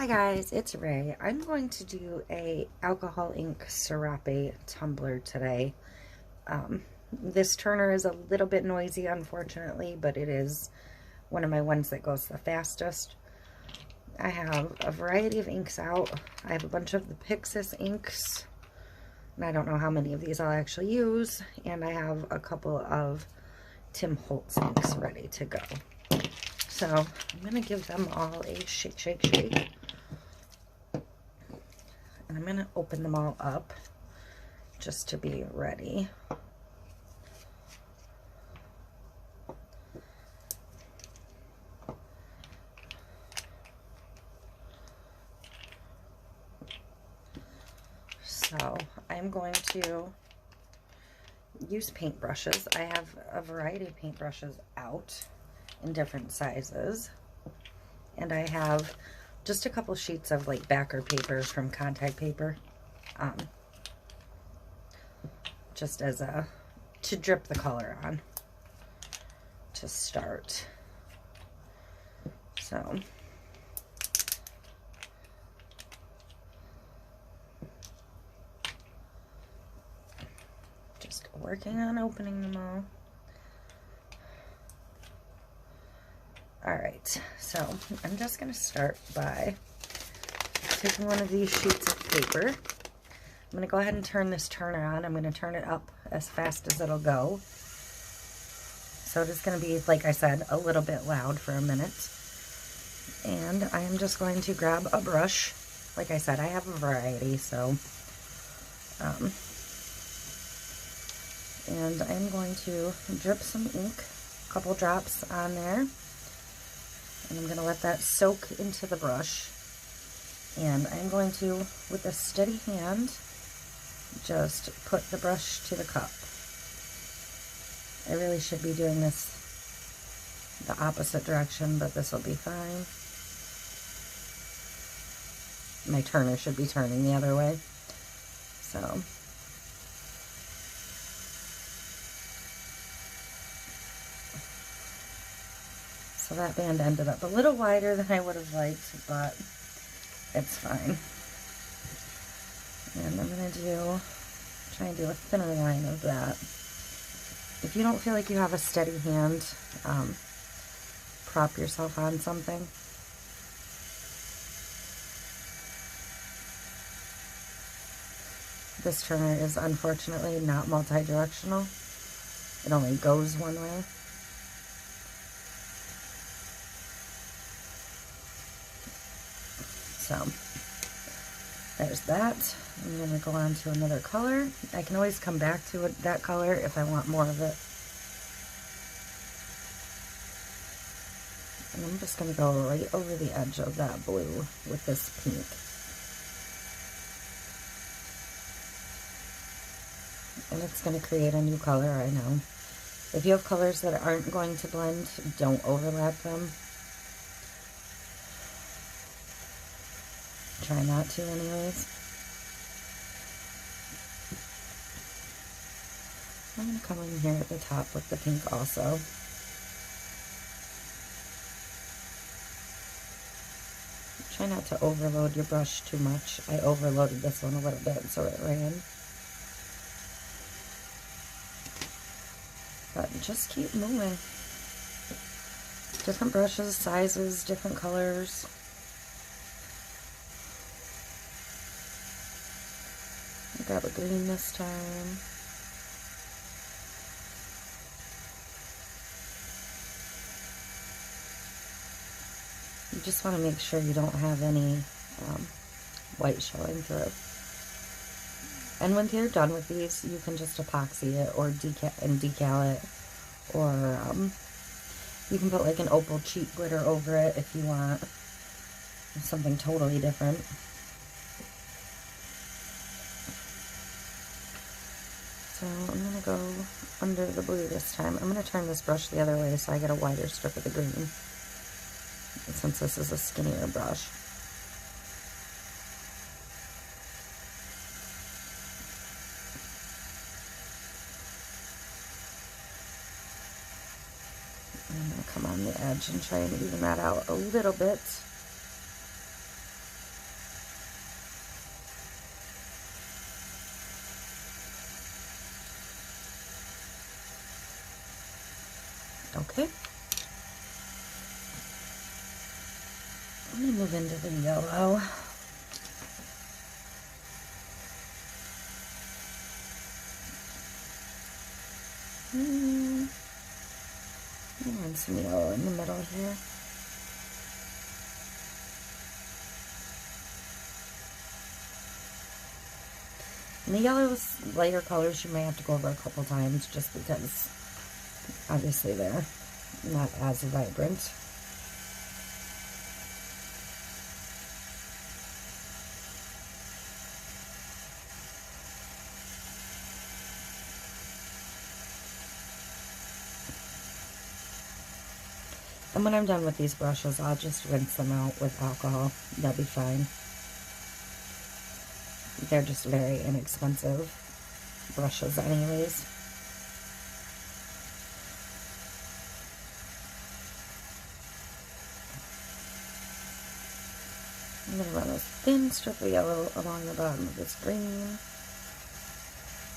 Hi guys, it's Ray. I'm going to do a alcohol ink Serape tumbler today. This turner is a little bit noisy, unfortunately, but it is one of my ones that goes the fastest. I have a variety of inks out. I have a bunch of the Pixiss inks, and I don't know how many of these I'll actually use, and I have a couple of Tim Holtz inks ready to go. So I'm going to give them all a shake, shake, shake. And I'm going to open them all up just to be ready. So I'm going to use paintbrushes. I have a variety of paintbrushes out in different sizes. And I have just a couple sheets of like backer papers from contact paper, just as to drip the color on to start. So just working on opening them all. Alright, so I'm just going to start by taking one of these sheets of paper. I'm going to go ahead and turn this turner on. I'm going to turn it up as fast as it'll go. So it is going to be, like I said, a little bit loud for a minute. And I am just going to grab a brush. Like I said, I have a variety, so... and I'm going to drip some ink, a couple drops on there. And I'm going to let that soak into the brush. And I'm going to, with a steady hand, just put the brush to the cup. I really should be doing this the opposite direction, but this will be fine. My turner should be turning the other way. So that band ended up a little wider than I would have liked, but it's fine. And I'm going to try and do a thinner line of that. If you don't feel like you have a steady hand, prop yourself on something. This turner is unfortunately not multi-directional. It only goes one way. So there's that. I'm going to go on to another color. I can always come back to that color if I want more of it. And I'm just going to go right over the edge of that blue with this pink. And it's going to create a new color, I know. If you have colors that aren't going to blend, don't overlap them. Try not to anyways. I'm going to come in here at the top with the pink also. Try not to overload your brush too much. I overloaded this one a little bit so it ran. But just keep moving. Different brushes, sizes, different colors. I'll grab a green this time. You just want to make sure you don't have any white showing through. And when you're done with these, you can just epoxy it or decal it, or you can put like an opal cheap glitter over it if you want something totally different. So I'm going to go under the blue this time. I'm going to turn this brush the other way so I get a wider strip of the green, since this is a skinnier brush. I'm going to come on the edge and try and even that out a little bit. Okay. I'm going to move into the yellow. And some yellow in the middle here. And the yellows, lighter colors, you may have to go over a couple times just because obviously they're not as vibrant. And when I'm done with these brushes, I'll just rinse them out with alcohol. They'll be fine. They're just very inexpensive brushes anyways. I'm going to run a thin strip of yellow along the bottom of this green.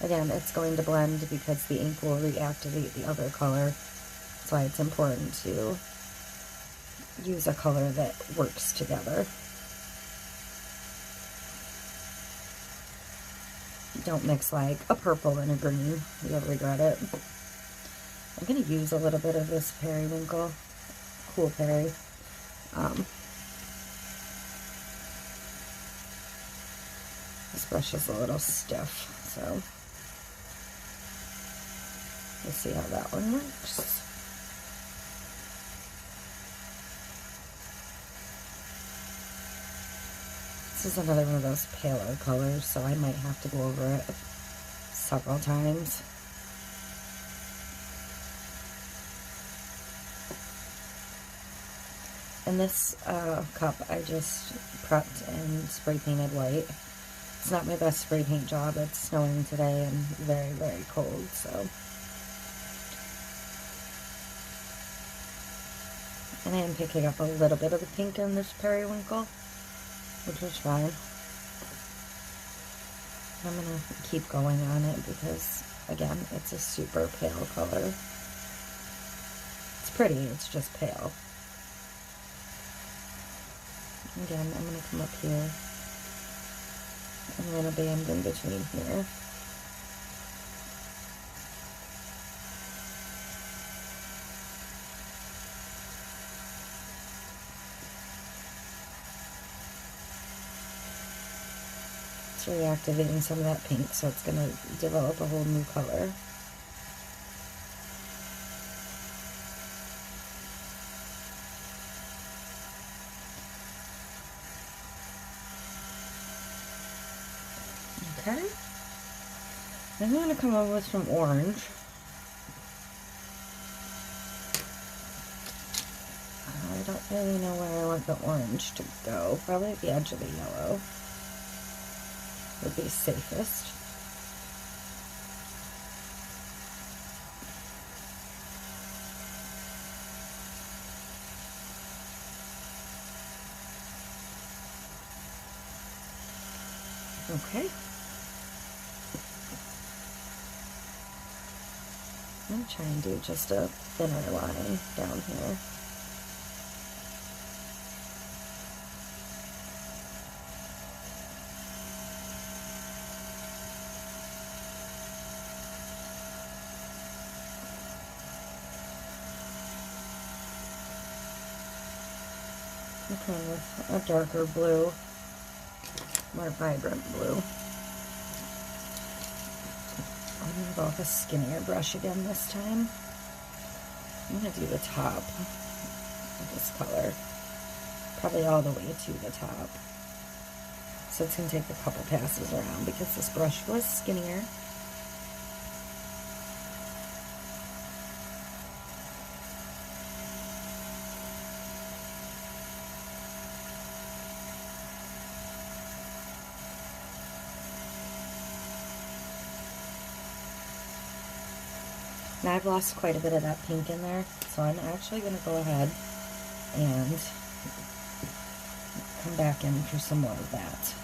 Again, it's going to blend because the ink will reactivate the other color. That's why it's important to use a color that works together. Don't mix like a purple and a green. You'll regret it. I'm going to use a little bit of this periwinkle, Cool Peri. This brush is a little stiff, so we'll see how that one works. This is another one of those paler colors, so I might have to go over it several times. And this cup I just prepped and spray painted white. It's not my best spray paint job. It's snowing today and very, very cold, so. And I am picking up a little bit of the pink in this periwinkle, which was fine. I'm going to keep going on it because, again, it's a super pale color. It's pretty, it's just pale. Again, I'm going to come up here and then a band in between here. It's reactivating some of that pink, so it's going to develop a whole new color. Okay. I'm going to come over with some orange. I don't really know where I want the orange to go. Probably at the edge of the yellow would be safest. Okay. I'm going to try and do just a thinner line down here. Okay, with a darker blue, more vibrant blue. I'm going to go with a skinnier brush again this time. I'm going to do the top of this color, probably all the way to the top. So it's going to take a couple passes around because this brush was skinnier. Now I've lost quite a bit of that pink in there, so I'm actually going to go ahead and come back in for some more of that.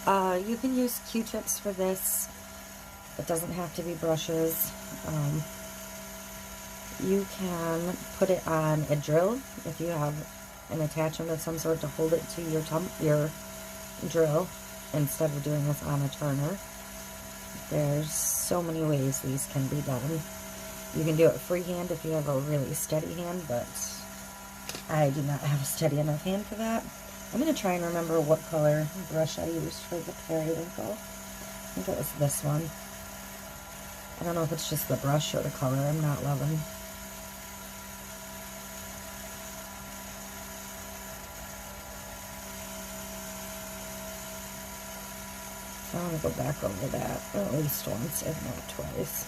You can use Q-tips for this. It doesn't have to be brushes. You can put it on a drill if you have an attachment of some sort to hold it to your drill instead of doing this on a turner. There's so many ways these can be done. You can do it freehand if you have a really steady hand, but I do not have a steady enough hand for that. I'm going to try and remember what color brush I used for the periwinkle. I think it was this one. I don't know if it's just the brush or the color I'm not loving. So I'm going to go back over that at least once, if not twice.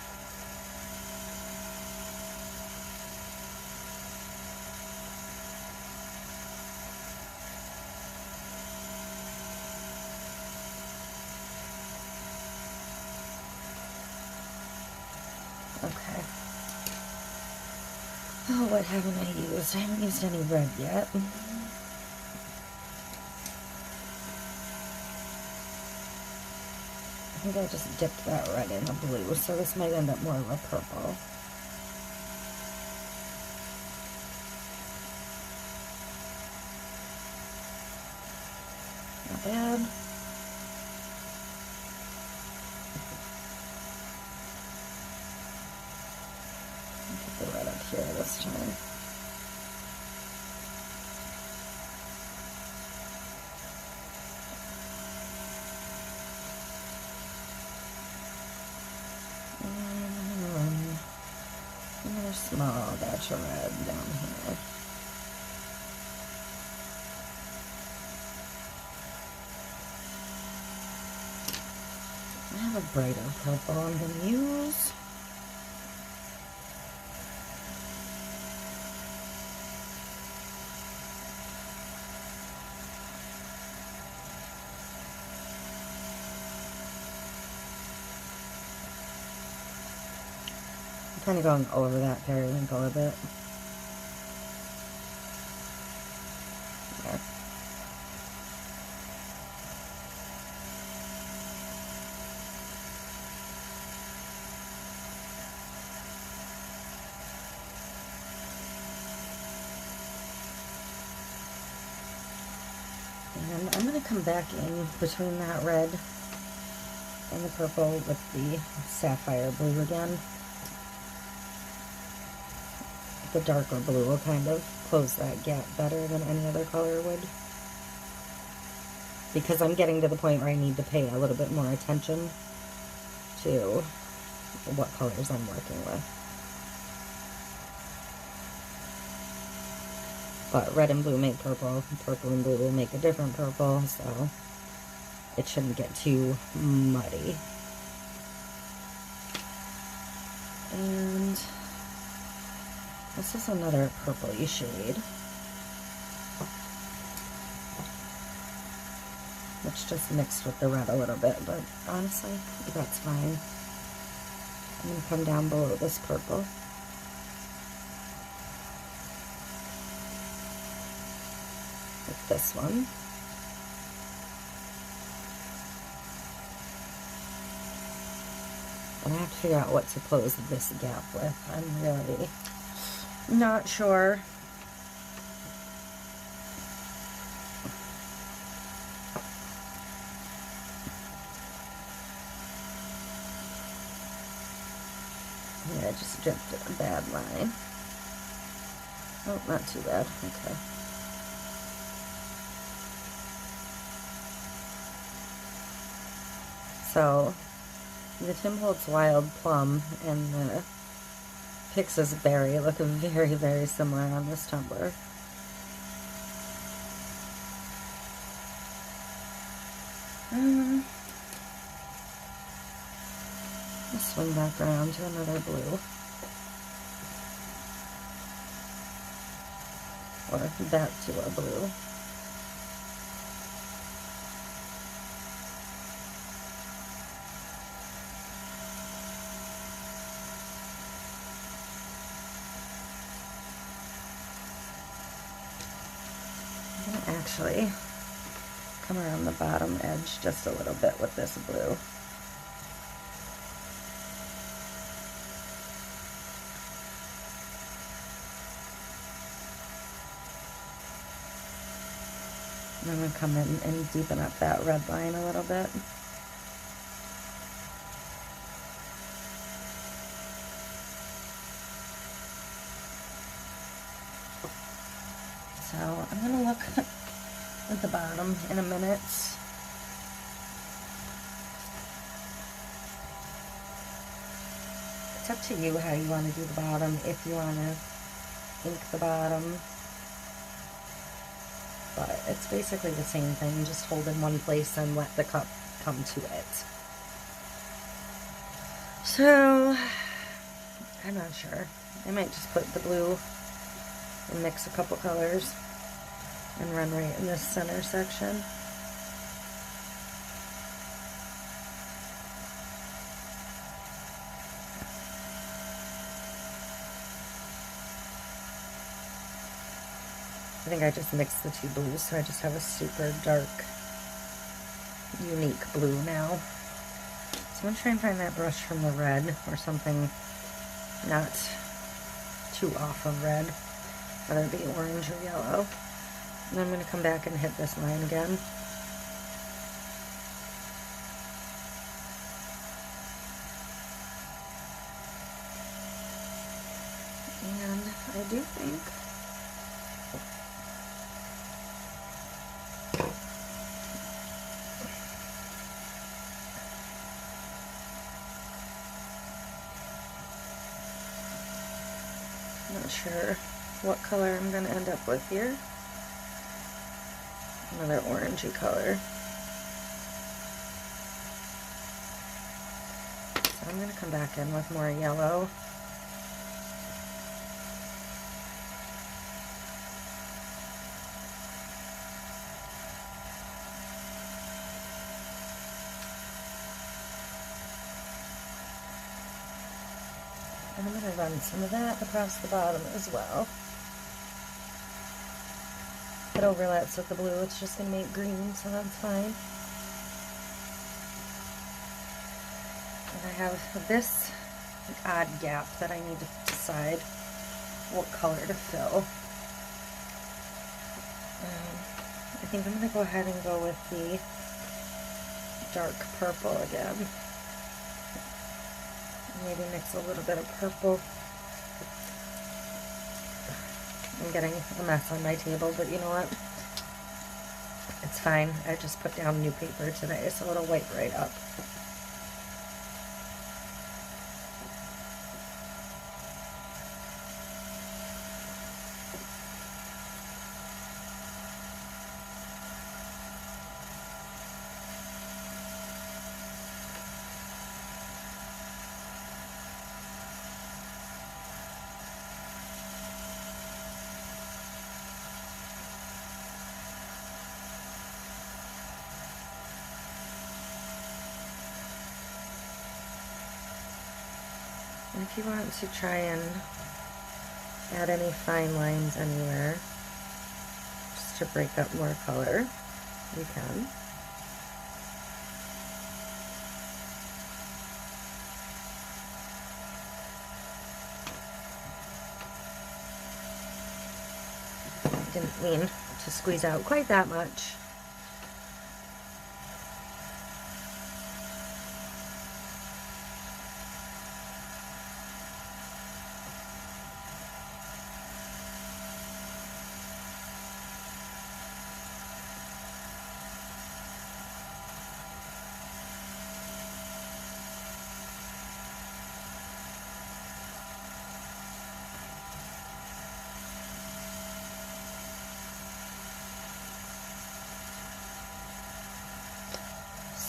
Okay. Oh, what haven't I used? I haven't used any red yet. I think I just dipped that red in the blue, so this might end up more of a purple. Not bad. Get the red up here this time. Another small batch of red down here. I have a brighter purple I'm going to use. Kind of going over that periwinkle a bit. There. And I'm going to come back in between that red and the purple with the sapphire blue again. The darker blue will kind of close that gap better than any other color would. Because I'm getting to the point where I need to pay a little bit more attention to what colors I'm working with. But red and blue make purple, purple and blue will make a different purple, so it shouldn't get too muddy. And this is another purpley shade, which just mixed with the red a little bit, but honestly, that's fine. I'm going to come down below this purple. With this one. And I have to figure out what to close this gap with. I'm really not sure. Yeah, I just dripped a bad line. Oh, not too bad. Okay. So, the Tim Holtz Wild Plum and the Pixiss Berry look very, very similar on this tumbler. I'll swing back around to another blue. Or back to a blue. Actually come around the bottom edge just a little bit with this blue. And I'm going to come in and deepen up that red line a little bit. So I'm going to look at the bottom in a minute. It's up to you how you want to do the bottom, if you want to ink the bottom. But it's basically the same thing, just hold in one place and let the cup come to it. So, I'm not sure. I might just put the blue and mix a couple colors and run right in this center section. I think I just mixed the two blues, so I just have a super dark, unique blue now. So I'm going to try and find that brush from the red, or something not too off of red, whether it be orange or yellow. And I'm going to come back and hit this line again. And I do think not sure what color I'm going to end up with here. Another orangey color. So I'm going to come back in with more yellow. And I'm going to run some of that across the bottom as well. If it overlaps with the blue, it's just going to make green, so that's fine. And I have this odd gap that I need to decide what color to fill. I think I'm going to go ahead and go with the dark purple again. Maybe mix a little bit of purple. I'm getting a mess on my table, but you know what? It's fine. I just put down new paper today, so it'll wipe right up. And if you want to try and add any fine lines anywhere, just to break up more color, you can. Didn't mean to squeeze out quite that much.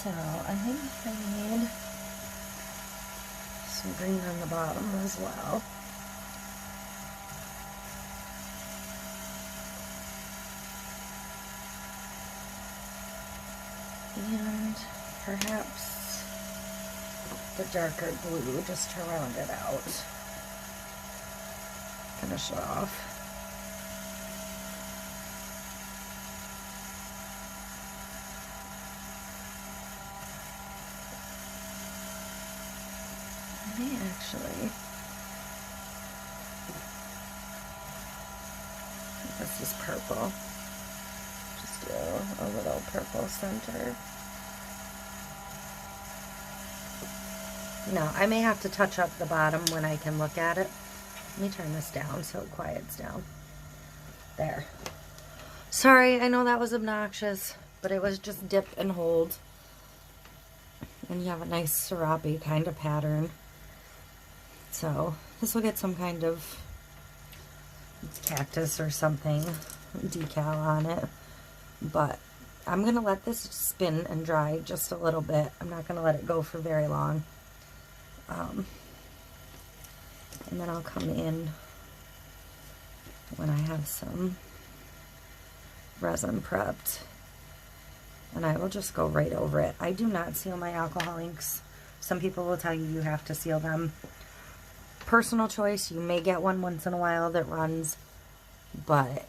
So I think I need some green on the bottom as well. And perhaps the darker blue just to round it out. Finish it off. This is purple. Just do a little purple center. Now, I may have to touch up the bottom when I can look at it. Let me turn this down so it quiets down. There. Sorry, I know that was obnoxious, but it was just dip and hold. And you have a nice serape kind of pattern. So, this will get some kind of cactus or something decal on it. But I'm going to let this spin and dry just a little bit. I'm not going to let it go for very long. And then I'll come in when I have some resin prepped. And I will just go right over it. I do not seal my alcohol inks. Some people will tell you you have to seal them. Personal choice. You may get one once in a while that runs. But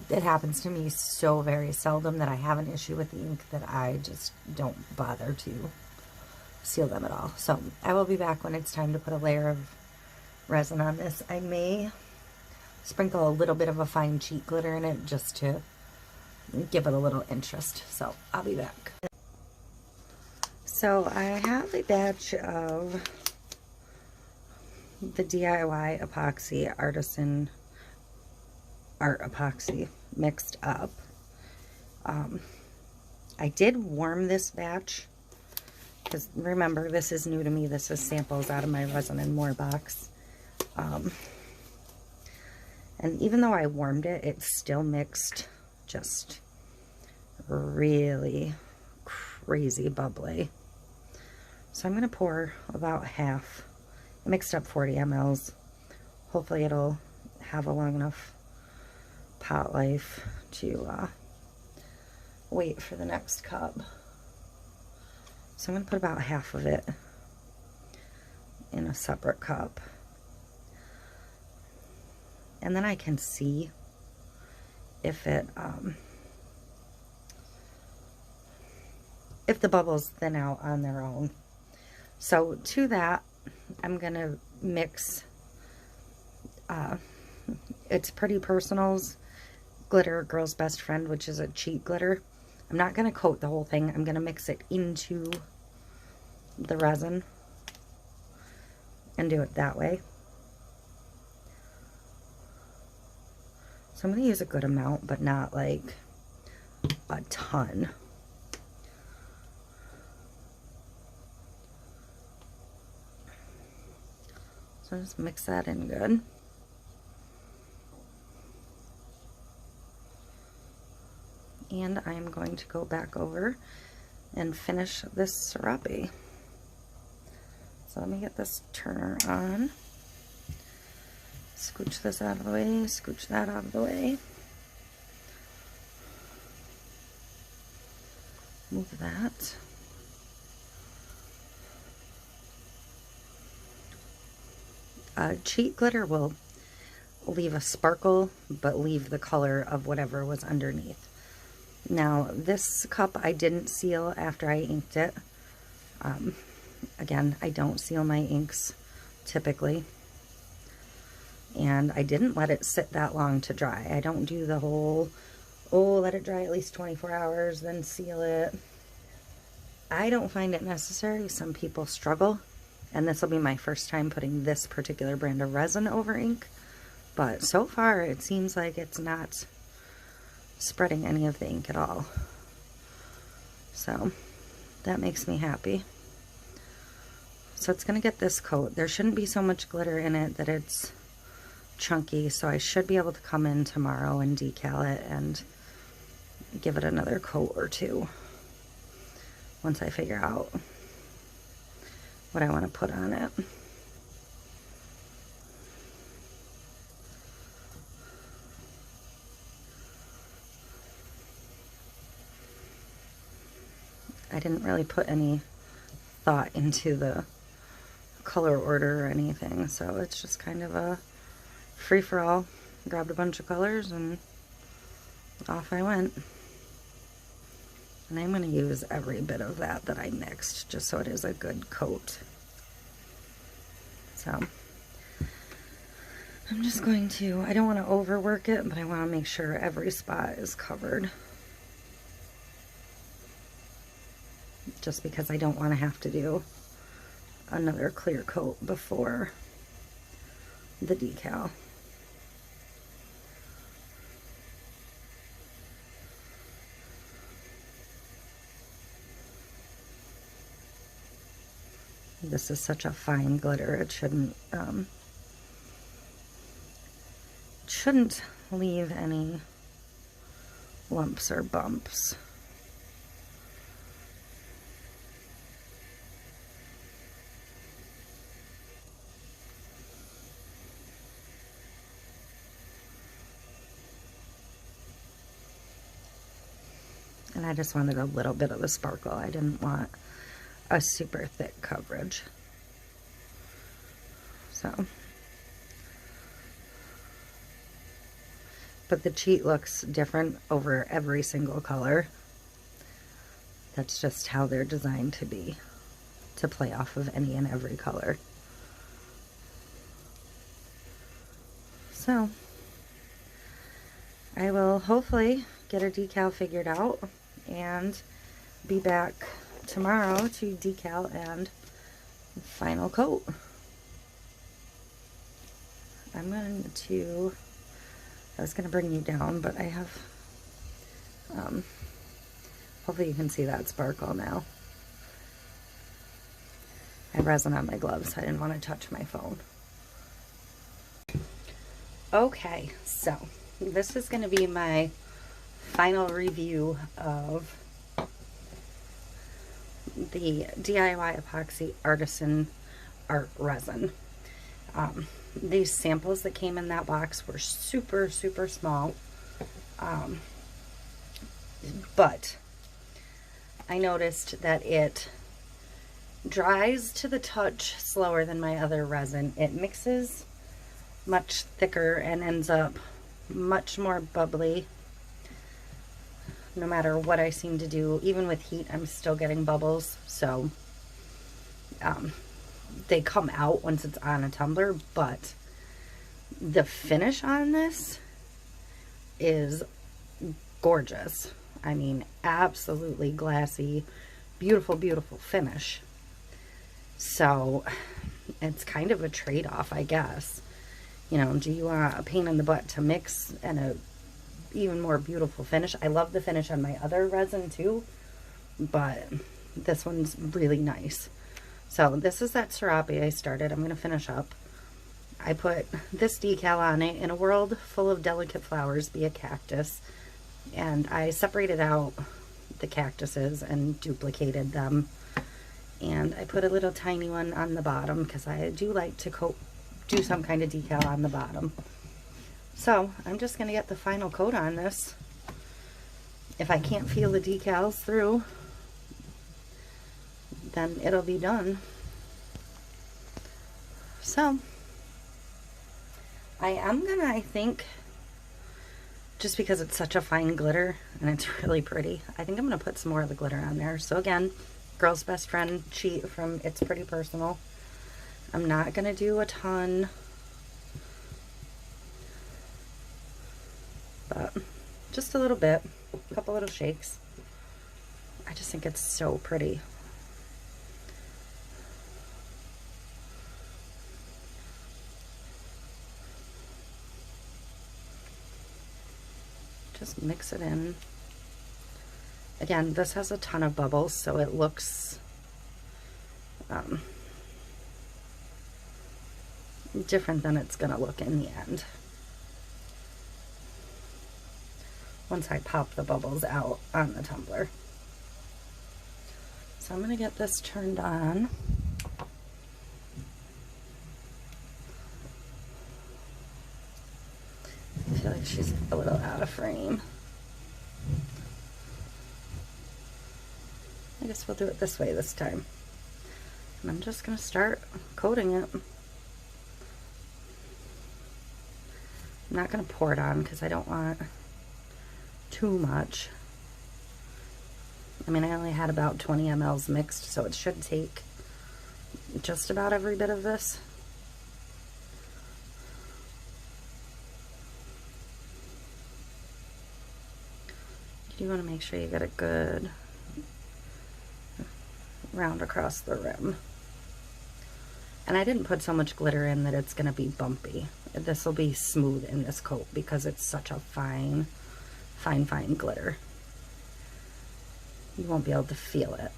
it happens to me so very seldom that I have an issue with the ink that I just don't bother to seal them at all. So I will be back when it's time to put a layer of resin on this. I may sprinkle a little bit of a fine cheat glitter in it just to give it a little interest. So I'll be back. So I have a batch of the DIY epoxy, artisan art epoxy mixed up. I did warm this batch because remember, this is new to me. This is samples out of my Resin and More box. And even though I warmed it, it still mixed just really crazy bubbly. So I'm going to pour about half. I mixed up 40 mLs. Hopefully it'll have a long enough pot life to wait for the next cup. So I'm going to put about half of it in a separate cup. And then I can see if it, if the bubbles thin out on their own. So to that, I'm going to mix, it's Pretty Personals glitter, Girl's Best Friend, which is a cheat glitter. I'm not going to coat the whole thing. I'm going to mix it into the resin and do it that way. So I'm going to use a good amount, but not like a ton. So just mix that in good. And I'm going to go back over and finish this serape. So let me get this turner on. Scooch this out of the way, scooch that out of the way. Move that. Cheat glitter will leave a sparkle, but leave the color of whatever was underneath. Now, this cup I didn't seal after I inked it. Again, I don't seal my inks typically. And I didn't let it sit that long to dry. I don't do the whole, oh, let it dry at least 24 hours, then seal it. I don't find it necessary. Some people struggle. And this will be my first time putting this particular brand of resin over ink. But so far, it seems like it's not spreading any of the ink at all. So that makes me happy. So it's going to get this coat. There shouldn't be so much glitter in it that it's chunky, so I should be able to come in tomorrow and decal it and give it another coat or two once I figure out what I want to put on it. I didn't really put any thought into the color order or anything, so it's just kind of a free-for-all. Grabbed a bunch of colors and off I went. And I'm going to use every bit of that I mixed just so it is a good coat. So I'm just going to, I don't want to overwork it, but I want to make sure every spot is covered. Just because I don't want to have to do another clear coat before the decal. This is such a fine glitter, it shouldn't leave any lumps or bumps. And I just wanted a little bit of the sparkle. I didn't want a super thick coverage. So, but the cheat looks different over every single color. That's just how they're designed to be, to play off of any and every color. So, I will hopefully get a decal figured out and be back tomorrow to decal and final coat. I'm going to, I was going to bring you down, but I have, hopefully you can see that sparkle now. I have resin on my gloves, so I didn't want to touch my phone. Okay, so this is going to be my final review of the DIY epoxy artisan art resin. These samples that came in that box were super small, but I noticed that it dries to the touch slower than my other resin. It mixes much thicker and ends up much more bubbly. No matter what I seem to do, even with heat, I'm still getting bubbles. So they come out once it's on a tumbler, but the finish on this is gorgeous. I mean, absolutely glassy, beautiful finish. So it's kind of a trade-off, I guess. You know, do you want a pain in the butt to mix and a even more beautiful finish? I love the finish on my other resin too, but this one's really nice. So this is that Serape I started. I'm going to finish up. I put this decal on it, in a world full of delicate flowers, be a cactus, and I separated out the cactuses and duplicated them, and I put a little tiny one on the bottom because I do like to do some kind of decal on the bottom. So I'm just going to get the final coat on this. If I can't feel the decals through, then it'll be done. So I am gonna, I think, just because it's such a fine glitter and it's really pretty, I think I'm gonna put some more of the glitter on there. So again, Girl's Best Friend cheat from It's Pretty Personal. I'm not gonna do a ton, but just a little bit, a couple little shakes. I just think it's so pretty. Just mix it in. Again, this has a ton of bubbles, so it looks different than it's gonna look in the end once I pop the bubbles out on the tumbler. So I'm gonna get this turned on. I feel like she's a little out of frame. I guess we'll do it this way this time. And I'm just going to start coating it. I'm not going to pour it on because I don't want too much. I mean, I only had about 20 mLs mixed, so it should take just about every bit of this. You want to make sure you get a good round across the rim. And I didn't put so much glitter in that it's going to be bumpy. This will be smooth in this coat because it's such a fine, fine, fine glitter. You won't be able to feel it.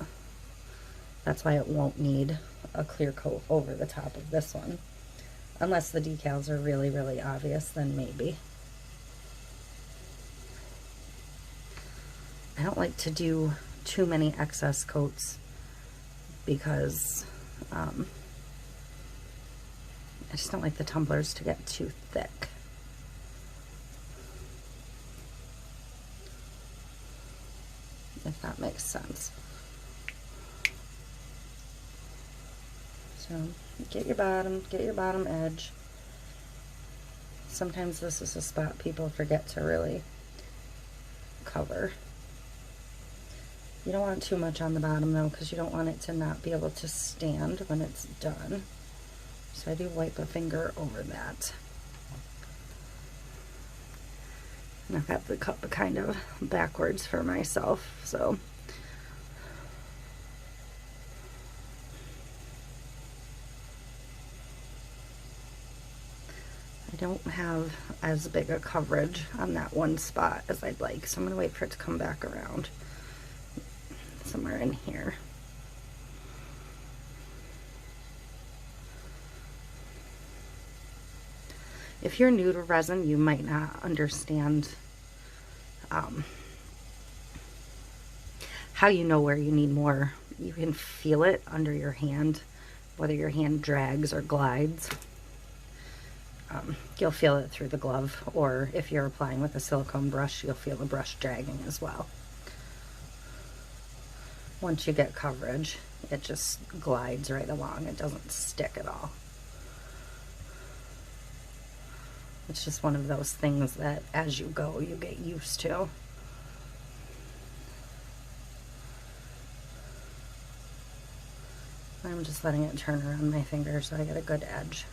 That's why it won't need a clear coat over the top of this one. Unless the decals are really, really obvious, then maybe. I don't like to do too many excess coats because I just don't like the tumblers to get too thick. If that makes sense. So get your bottom edge. Sometimes this is a spot people forget to really cover. You don't want too much on the bottom though, because you don't want it to not be able to stand when it's done. So I do wipe a finger over that. And I've got the cup kind of backwards for myself, so. I don't have as big a coverage on that one spot as I'd like, so I'm gonna wait for it to come back around somewhere in here. If you're new to resin, you might not understand how you know where you need more. You can feel it under your hand, whether your hand drags or glides. You'll feel it through the glove, or if you're applying with a silicone brush, you'll feel the brush dragging as well. Once you get coverage, it just glides right along. It doesn't stick at all. It's just one of those things that as you go, you get used to. I'm just letting it turn around my finger so I get a good edge.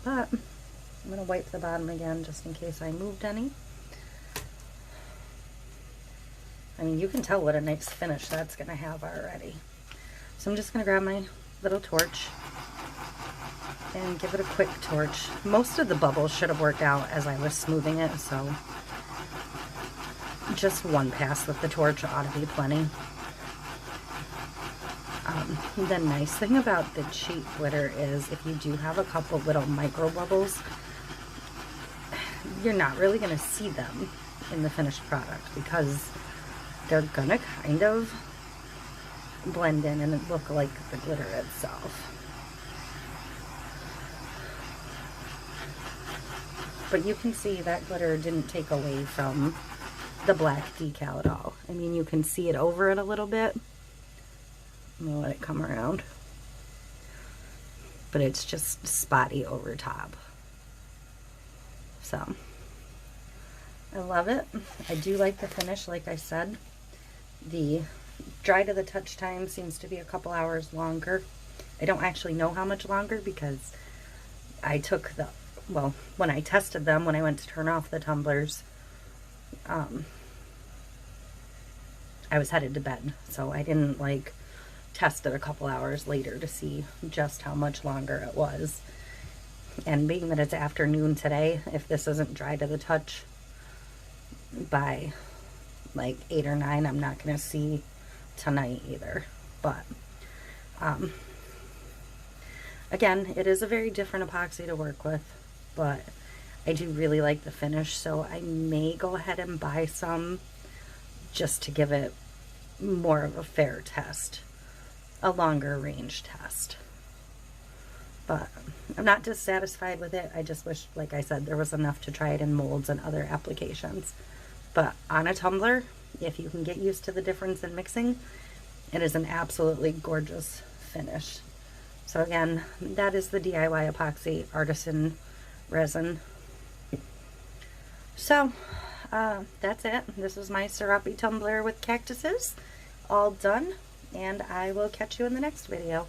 But I'm going to wipe the bottom again just in case I moved any. I mean, you can tell what a nice finish that's going to have already. So I'm just going to grab my little torch and give it a quick torch. Most of the bubbles should have worked out as I was smoothing it, so just one pass with the torch ought to be plenty. The nice thing about the cheap glitter is if you do have a couple little micro bubbles, you're not really going to see them in the finished product because they're going to kind of blend in and look like the glitter itself. But you can see that glitter didn't take away from the black decal at all. I mean, you can see it over it a little bit. I'm gonna let it come around. But it's just spotty over top. So, I love it. I do like the finish, like I said. The dry to the touch time seems to be a couple hours longer. I don't actually know how much longer because I took the, well, when I tested them, when I went to turn off the tumblers, I was headed to bed, so I didn't like test it a couple hours later to see just how much longer it was. And being that it's afternoon today, if this isn't dry to the touch by like 8 or 9, I'm not going to see tonight either. But again, it is a very different epoxy to work with, but I do really like the finish, so I may go ahead and buy some just to give it more of a fair test, a longer range test. But I'm not dissatisfied with it. I just wish, like I said, there was enough to try it in molds and other applications. But on a tumbler, if you can get used to the difference in mixing, it is an absolutely gorgeous finish. So again, that is the DIY epoxy artisan resin. So that's it. This is my Serape tumbler with cactuses all done, and I will catch you in the next video.